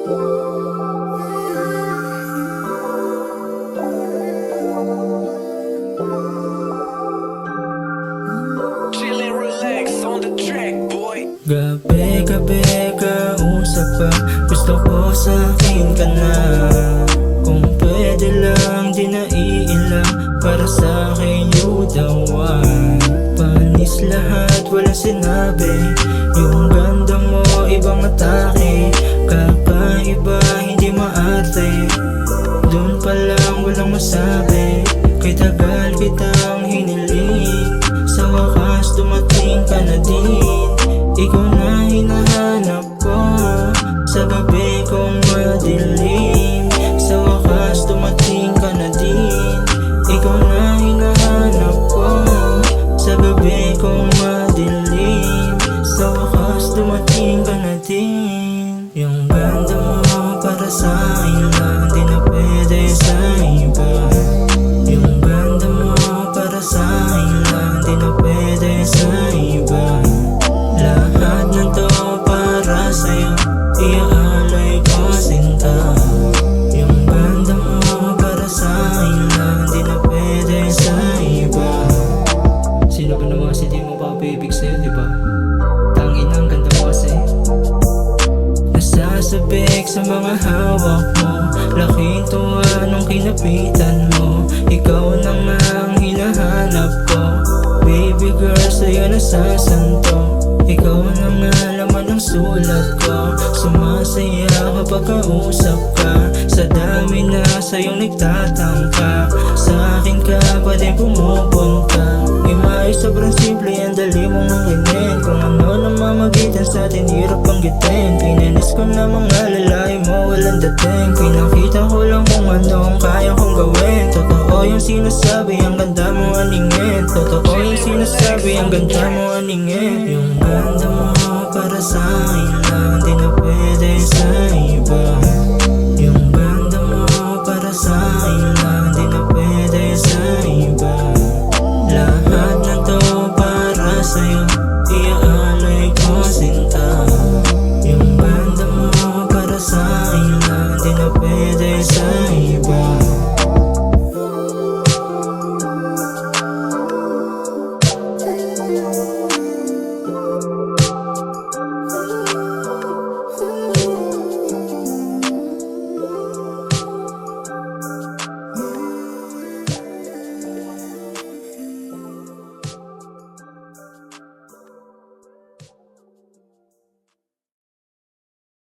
Chill and relax on the track, boy. Gabi-gabi kausap ka, gusto ko sa'kin ka na. Kung pwede lang, di na iilang, para sa'kin you the one. Panis lahat, walang sinabi, yung ganda mo ibang atake. Kakaiba, hindi maarte, dun pa lang walang masabi. Kay tagal kitang hiniling, sa wakas dumating ka na din. Ikaw na hinahanap ko, sa gabi kong madilim. Sa wakas dumating ka na din. Ikaw na hinahanap ko, sa gabi kong madilim. Sa wakas dumating ka na din. Yung ganda mo para sa akin lang, di na pwede sa iba. Yung ganda mo para sa akin lang, di na pwede sa iba. Lahat ng to para sa'yo, iaalay ko sinta. Yung ganda mo para sa akin lang, di na pwede sa iba. Sino ba naman kasi di mo papibig sa'yo, diba? Tangin ang ganda mo kasi, nasasabik sa mga hawak mo. Laking tuwa nung kinapitan mo. Ikaw na ang hinahanap ko. Baby girl, sa'yo nasasanto. Ikaw na nga laman ng sulat ko. Sumasaya kapag kausap ka, sa dami na sa'yong nagtatangka. Sa akin ka pa din pumupunta. Imay sobrang simple, ang dali mong anginin. Kung ano na mamagitan sa atin, hirap banggitin. Pinanis ko na mga lalaki mo, walang dating. Pinakita ko lang kung ano ang kaya kong gawin. Totoo yung sinasabi, ang ganda mo aningin. Totoo yung sinasabi, ang ganda mo aningin. Yung ganda mo para sa akin lang, di na